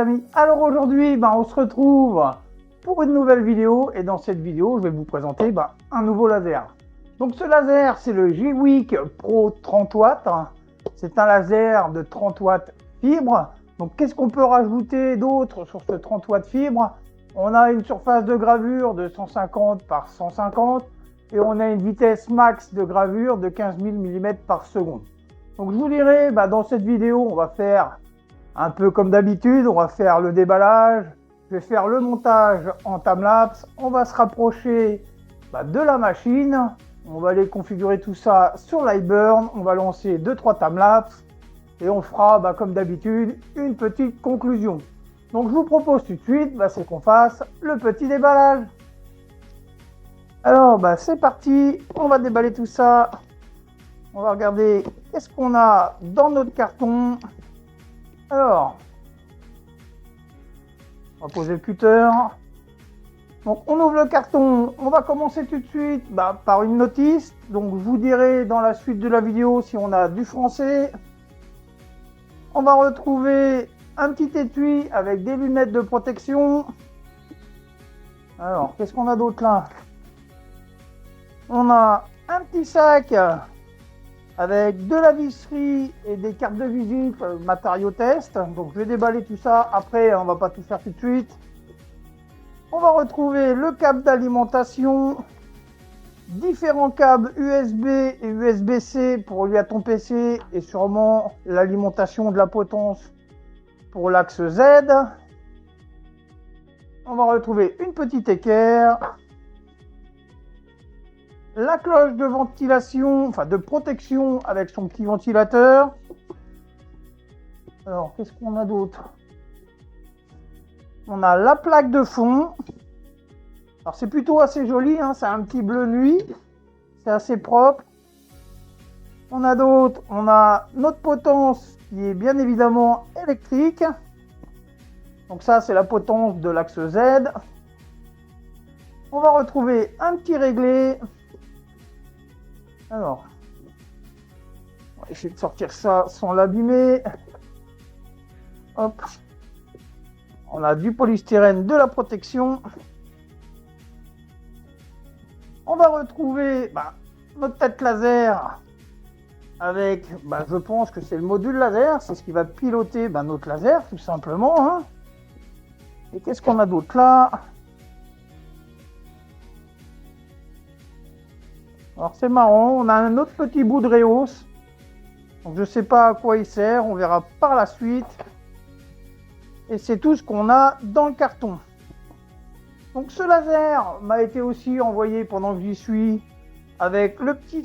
amis. Alors aujourd'hui, on se retrouve pour une nouvelle vidéo. Et dans cette vidéo, je vais vous présenter un nouveau laser. Donc ce laser, c'est le G-Week Pro 30 watts. C'est un laser de 30 watts fibre. Donc qu'est-ce qu'on peut rajouter d'autre sur ce 30 watts fibre? On a une surface de gravure de 150 par 150 et on a une vitesse max de gravure de 15 000 mm par seconde. Donc je vous dirai, dans cette vidéo, on va faire un peu comme d'habitude, on va faire le déballage, je vais faire le montage en timelapse, on va se rapprocher de la machine, on va aller configurer tout ça sur Lightburn, on va lancer 2-3 timelapses et on fera comme d'habitude une petite conclusion. Donc je vous propose tout de suite, c'est qu'on fasse le petit déballage. Alors c'est parti, on va déballer tout ça. On va regarder qu'est-ce qu'on a dans notre carton. Alors, on va poser le cutter. Donc on ouvre le carton, on va commencer tout de suite par une notice. Donc je vous dirai dans la suite de la vidéo si on a du français. On va retrouver un petit étui avec des lunettes de protection. Alors, qu'est-ce qu'on a d'autre là? On a un petit sac avec de la visserie et des cartes de visite matériaux test. Donc je vais déballer tout ça. Après, on va pas tout faire tout de suite. On va retrouver le câble d'alimentation, différents câbles USB et USB-C pour relier à ton PC et sûrement l'alimentation de la potence pour l'axe Z. On va retrouver une petite équerre, la cloche de ventilation, de protection avec son petit ventilateur. Alors, qu'est-ce qu'on a d'autre? On a la plaque de fond. Alors, c'est plutôt assez joli, c'est un petit bleu nuit. C'est assez propre. On a d'autres. On a notre potence qui est bien évidemment électrique. Donc ça, c'est la potence de l'axe Z. On va retrouver un petit réglé. Alors, on va essayer de sortir ça sans l'abîmer. Hop. On a du polystyrène, de la protection. On va retrouver notre tête laser avec, je pense que c'est le module laser. C'est ce qui va piloter notre laser, tout simplement. Et qu'est-ce qu'on a d'autre là? Alors c'est marrant, on a un autre petit bout de Reos. Donc je ne sais pas à quoi il sert, on verra par la suite. Et c'est tout ce qu'on a dans le carton. Donc ce laser m'a été aussi envoyé pendant que j'y suis avec le petit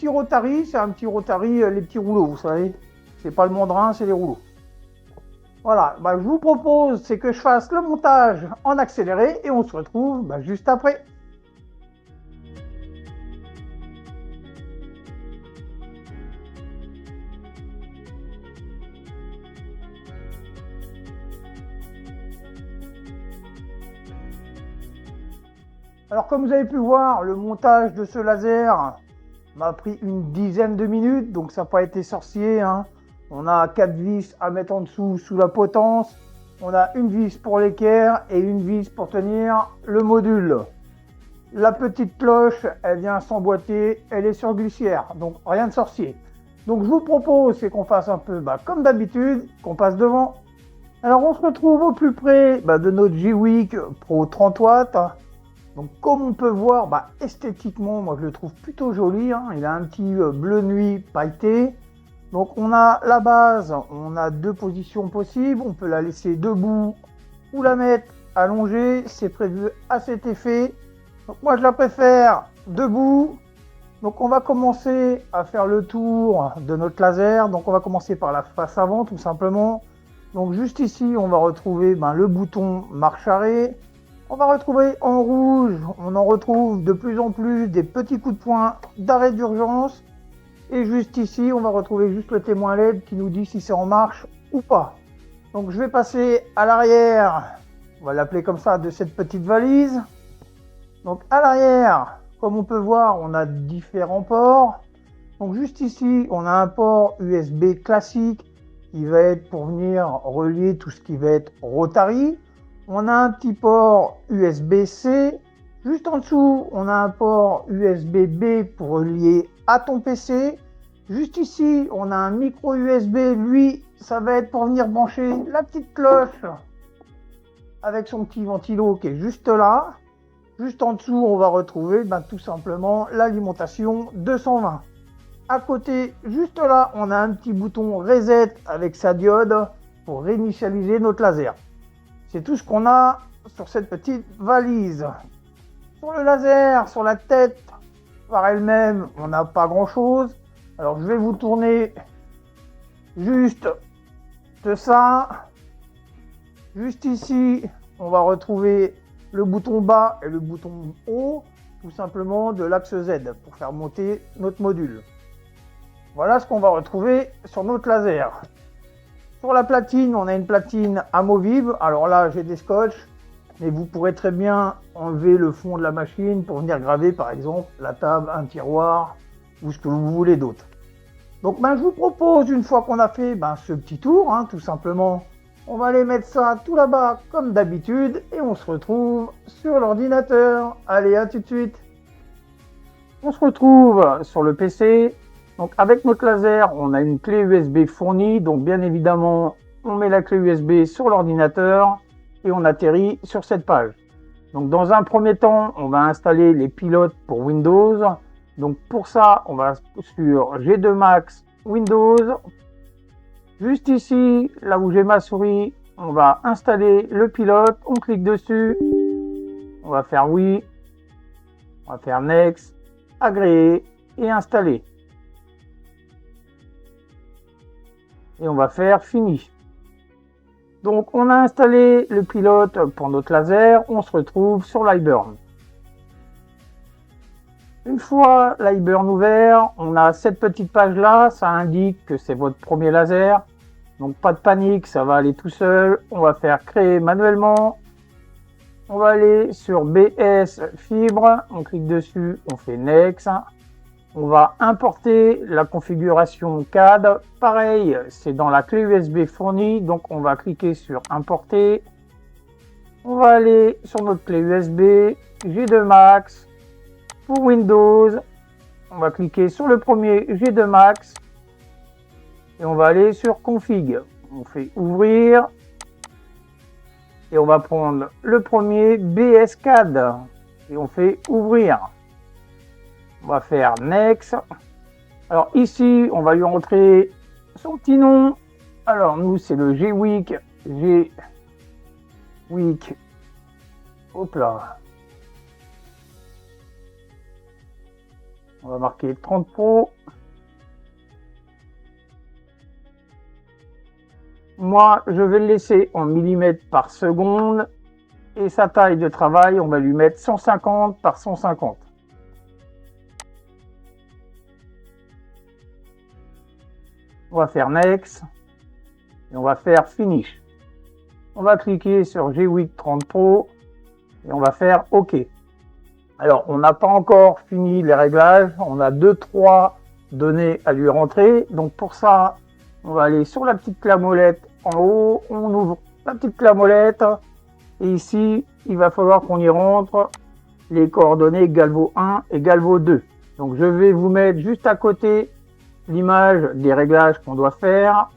Rotary. C'est un petit Rotary, les petits rouleaux, vous savez. C'est pas le mandrin, c'est les rouleaux. Voilà, je vous propose c'est que je fasse le montage en accéléré et on se retrouve juste après. Alors comme vous avez pu voir, le montage de ce laser m'a pris une dizaine de minutes, donc ça n'a pas été sorcier. On a 4 vis à mettre en dessous sous la potence. On a une vis pour l'équerre et une vis pour tenir le module. La petite cloche, elle vient s'emboîter, elle est sur glissière, donc rien de sorcier. Donc je vous propose c'est qu'on fasse un peu comme d'habitude, qu'on passe devant. Alors on se retrouve au plus près de notre G-Week Pro 30 watts. Donc comme on peut voir, esthétiquement, moi je le trouve plutôt joli. Il a un petit bleu nuit pailleté. Donc on a la base, on a 2 positions possibles. On peut la laisser debout ou la mettre allongée. C'est prévu à cet effet. Donc moi je la préfère debout. Donc on va commencer à faire le tour de notre laser. Donc on va commencer par la face avant tout simplement. Donc juste ici on va retrouver le bouton marche arrêt. On va retrouver en rouge, on en retrouve de plus en plus des petits coups de poing d'arrêt d'urgence. Et juste ici, on va retrouver juste le témoin LED qui nous dit si c'est en marche ou pas. Donc je vais passer à l'arrière, on va l'appeler comme ça, de cette petite valise. Donc à l'arrière, comme on peut voir, on a différents ports. Donc juste ici, on a un port USB classique qui va être pour venir relier tout ce qui va être Rotary. On a un petit port USB-C. Juste en dessous, on a un port USB-B pour relier à ton PC. Juste ici, on a un micro USB. Lui, ça va être pour venir brancher la petite cloche avec son petit ventilo qui est juste là. Juste en dessous, on va retrouver tout simplement l'alimentation 220. À côté, juste là, on a un petit bouton reset avec sa diode pour réinitialiser notre laser. C'est tout ce qu'on a sur cette petite valise. Sur le laser, sur la tête, par elle-même, on n'a pas grand-chose. Alors, je vais vous tourner juste de ça. Juste ici, on va retrouver le bouton bas et le bouton haut, tout simplement de l'axe Z pour faire monter notre module. Voilà ce qu'on va retrouver sur notre laser. Sur la platine, on a une platine amovible. Alors là, j'ai des scotch, mais vous pourrez très bien enlever le fond de la machine pour venir graver, par exemple, la table, un tiroir ou ce que vous voulez d'autre. Donc, je vous propose, une fois qu'on a fait ce petit tour, tout simplement, on va aller mettre ça tout là-bas comme d'habitude et on se retrouve sur l'ordinateur. Allez, à tout de suite. On se retrouve sur le PC. Donc avec notre laser, on a une clé USB fournie. Donc bien évidemment, on met la clé USB sur l'ordinateur et on atterrit sur cette page. Donc dans un premier temps, on va installer les pilotes pour Windows. Donc pour ça, on va sur G2 Max Windows. Juste ici, là où j'ai ma souris, on va installer le pilote. On clique dessus. On va faire oui. On va faire next, agréer et installer. Et on va faire fini. Donc on a installé le pilote pour notre laser. On se retrouve sur l'iBurn. Une fois l'iBurn ouvert, on a cette petite page là, ça indique que c'est votre premier laser. Donc pas de panique, ça va aller tout seul. On va faire créer manuellement. On va aller sur BS fibre, on clique dessus, on fait next. On va importer la configuration CAD. Pareil, c'est dans la clé USB fournie, donc on va cliquer sur importer. On va aller sur notre clé USB G2 Max. Pour Windows, on va cliquer sur le premier G2 Max et on va aller sur config. On fait ouvrir et on va prendre le premier BS-CAD et on fait ouvrir. On va faire next. Alors ici, on va lui rentrer son petit nom. Alors nous, c'est le G-Week. G-Week. Hop là. On va marquer 30 Pro. Moi, je vais le laisser en millimètres par seconde. Et sa taille de travail, on va lui mettre 150 par 150. On va faire next. Et on va faire finish. On va cliquer sur G-Week 30 Pro. Et on va faire OK. Alors, on n'a pas encore fini les réglages. On a 2-3 données à lui rentrer. Donc, pour ça, on va aller sur la petite clé molette en haut. On ouvre la petite clé molette. Et ici, il va falloir qu'on y rentre les coordonnées Galvo 1 et Galvo 2. Donc, je vais vous mettre juste à côté l'image des réglages qu'on doit faire.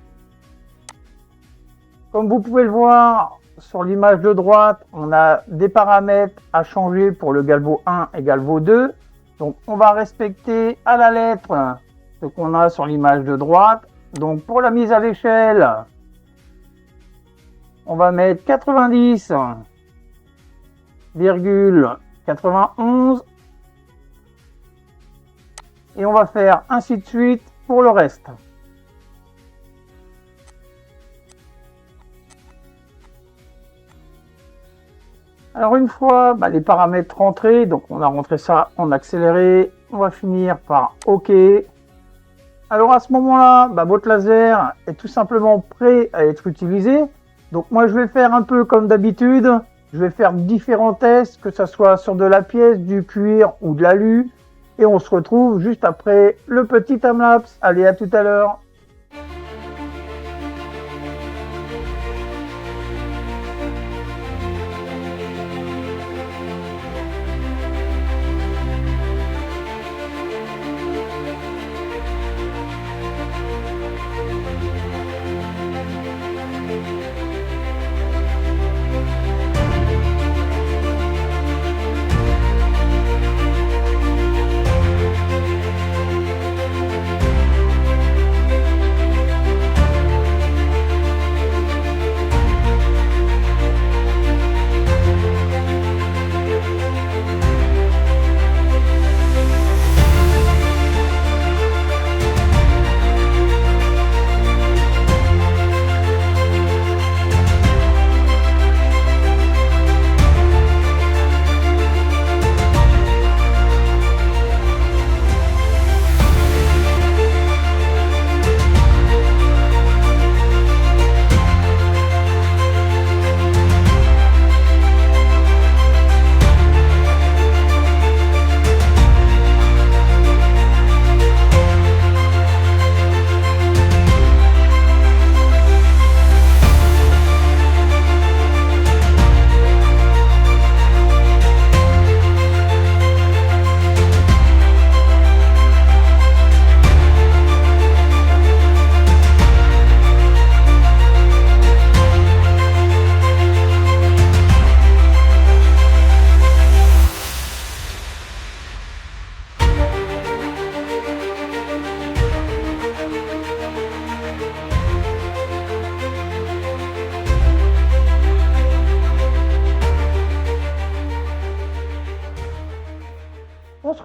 Comme vous pouvez le voir, sur l'image de droite, on a des paramètres à changer pour le Galvo 1 et Galvo 2. Donc, on va respecter à la lettre ce qu'on a sur l'image de droite. Donc, pour la mise à l'échelle, on va mettre 90,91 et on va faire ainsi de suite pour le reste. Alors une fois les paramètres rentrés, donc on a rentré ça en accéléré, on va finir par OK. Alors à ce moment-là, votre laser est tout simplement prêt à être utilisé. Donc moi je vais faire un peu comme d'habitude, je vais faire différents tests, que ce soit sur de la pièce, du cuir ou de l'alu. Et on se retrouve juste après le petit timelapse. Allez, à tout à l'heure.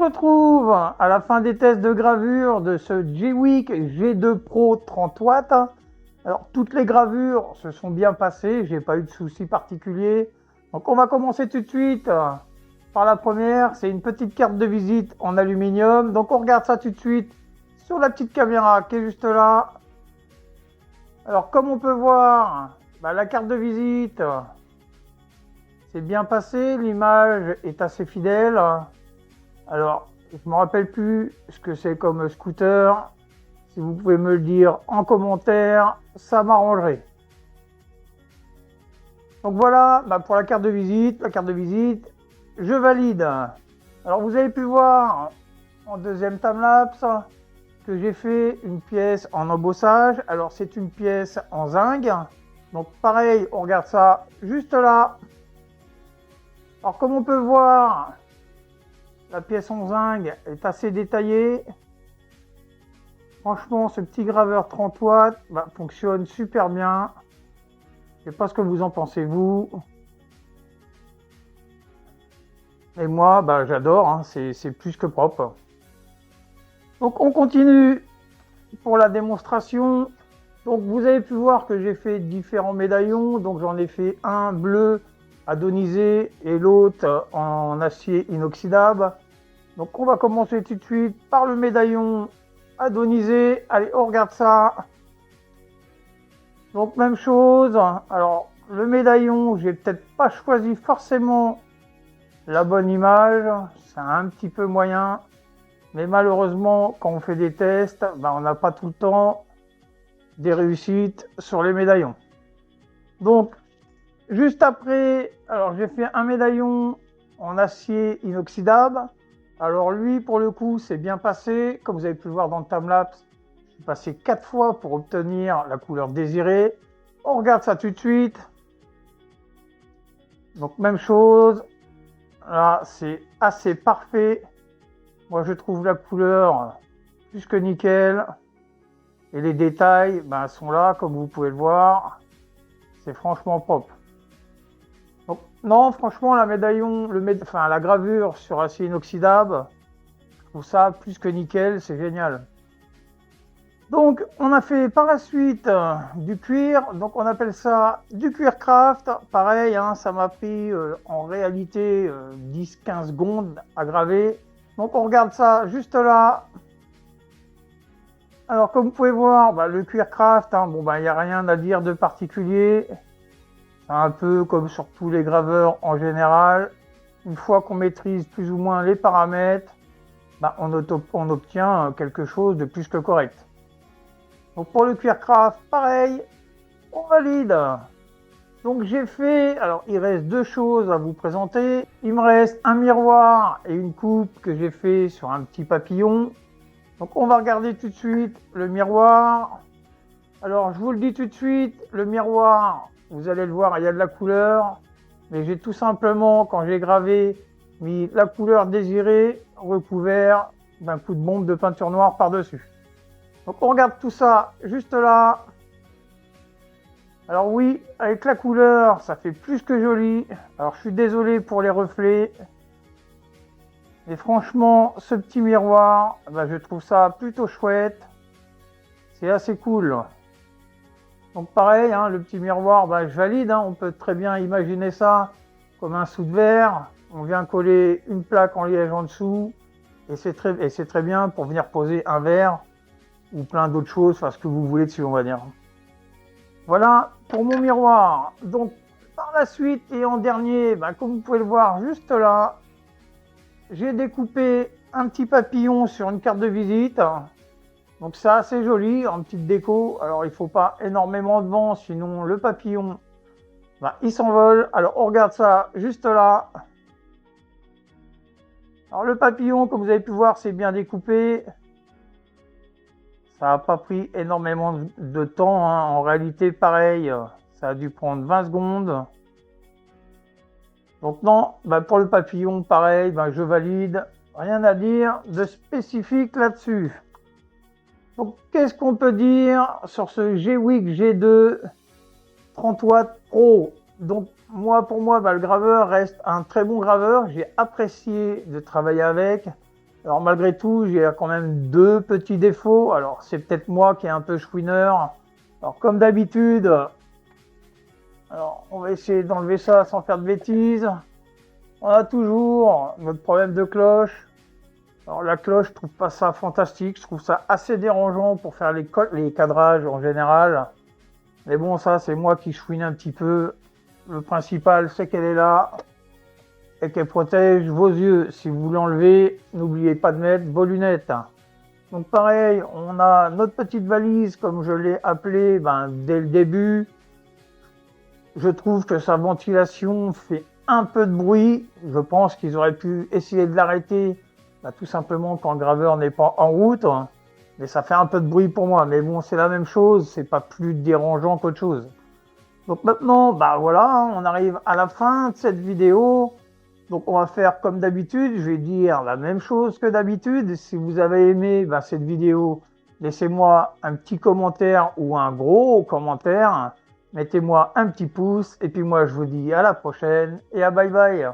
retrouve à la fin des tests de gravure de ce G-Week G2 Pro 30 watts. Alors, toutes les gravures se sont bien passées, j'ai pas eu de soucis particuliers. Donc, on va commencer tout de suite par la première. C'est une petite carte de visite en aluminium. Donc, on regarde ça tout de suite sur la petite caméra qui est juste là. Alors, comme on peut voir, la carte de visite, c'est bien passé. L'image est assez fidèle. Alors, je ne me rappelle plus ce que c'est comme scooter. Si vous pouvez me le dire en commentaire, ça m'arrangerait. Donc voilà, pour la carte de visite, je valide. Alors vous avez pu voir en deuxième timelapse que j'ai fait une pièce en embossage. Alors c'est une pièce en zinc. Donc pareil, on regarde ça juste là. Alors comme on peut voir, la pièce en zinc est assez détaillée. Franchement, ce petit graveur 30 watts fonctionne super bien. Je ne sais pas ce que vous en pensez, vous. Et moi, j'adore, hein, c'est plus que propre. Donc, on continue pour la démonstration. Donc, vous avez pu voir que j'ai fait différents médaillons. Donc, j'en ai fait un bleu adonisé et l'autre en acier inoxydable. Donc, on va commencer tout de suite par le médaillon adonisé. Allez, on regarde ça. Donc même chose. Alors le médaillon, j'ai peut-être pas choisi forcément la bonne image. C'est un petit peu moyen. Mais malheureusement, quand on fait des tests, on n'a pas tout le temps des réussites sur les médaillons. Donc juste après, alors j'ai fait un médaillon en acier inoxydable. Alors lui, pour le coup, c'est bien passé. Comme vous avez pu le voir dans le timelapse, je suis passé 4 fois pour obtenir la couleur désirée. On regarde ça tout de suite. Donc même chose. Là, c'est assez parfait. Moi, je trouve la couleur plus que nickel. Et les détails sont là, comme vous pouvez le voir. C'est franchement propre. Donc, non, franchement, la gravure sur acier inoxydable, je trouve ça plus que nickel, c'est génial. Donc, on a fait par la suite du cuir, donc on appelle ça du cuir craft. Pareil, hein, ça m'a pris en réalité 10-15 secondes à graver. Donc, on regarde ça juste là. Alors, comme vous pouvez voir, le cuir craft, il n'y a rien à dire de particulier. C'est un peu comme sur tous les graveurs en général. Une fois qu'on maîtrise plus ou moins les paramètres, on obtient quelque chose de plus que correct. Donc pour le cuir craft, pareil, on valide. Donc j'ai fait, alors il reste 2 choses à vous présenter. Il me reste un miroir et une coupe que j'ai fait sur un petit papillon. Donc on va regarder tout de suite le miroir. Alors je vous le dis tout de suite, le miroir, vous allez le voir, il y a de la couleur. Mais j'ai tout simplement, quand j'ai gravé, mis la couleur désirée, recouvert d'un coup de bombe de peinture noire par-dessus. Donc on regarde tout ça juste là. Alors oui, avec la couleur, ça fait plus que joli. Alors je suis désolé pour les reflets. Mais franchement, ce petit miroir, je trouve ça plutôt chouette. C'est assez cool. Donc pareil, hein, le petit miroir, je valide. Hein, on peut très bien imaginer ça comme un sous de verre. On vient coller une plaque en liège en dessous. Et c'est très bien pour venir poser un verre ou plein d'autres choses, ce que vous voulez dessus, on va dire. Voilà pour mon miroir. Donc par la suite et en dernier, comme vous pouvez le voir juste là, j'ai découpé un petit papillon sur une carte de visite. Donc c'est assez joli en petite déco. Alors il ne faut pas énormément de vent, sinon le papillon, il s'envole. Alors on regarde ça juste là. Alors le papillon, comme vous avez pu voir, c'est bien découpé. Ça n'a pas pris énormément de temps. Hein. En réalité, pareil, ça a dû prendre 20 secondes. Donc non, pour le papillon, pareil, je valide. Rien à dire de spécifique là-dessus. Donc qu'est-ce qu'on peut dire sur ce G-Week G2 30 watts Pro? Donc pour moi, le graveur reste un très bon graveur. J'ai apprécié de travailler avec. Alors malgré tout, j'ai quand même deux petits défauts. Alors c'est peut-être moi qui est un peu chouineur. Alors comme d'habitude, alors on va essayer d'enlever ça sans faire de bêtises. On a toujours notre problème de cloche. Alors la cloche, je trouve pas ça fantastique. Je trouve ça assez dérangeant pour faire les cadrages en général. Mais bon, ça c'est moi qui chouine un petit peu. Le principal, c'est qu'elle est là et qu'elle protège vos yeux. Si vous l'enlevez, n'oubliez pas de mettre vos lunettes. Donc pareil, on a notre petite valise, comme je l'ai appelée dès le début. Je trouve que sa ventilation fait un peu de bruit. Je pense qu'ils auraient pu essayer de l'arrêter, tout simplement quand le graveur n'est pas en route. Mais ça fait un peu de bruit pour moi. Mais bon, c'est la même chose, c'est pas plus dérangeant qu'autre chose. Donc maintenant, voilà, on arrive à la fin de cette vidéo. Donc on va faire comme d'habitude, je vais dire la même chose que d'habitude. Si vous avez aimé cette vidéo, laissez-moi un petit commentaire ou un gros commentaire. Mettez-moi un petit pouce et puis moi je vous dis à la prochaine et à bye bye.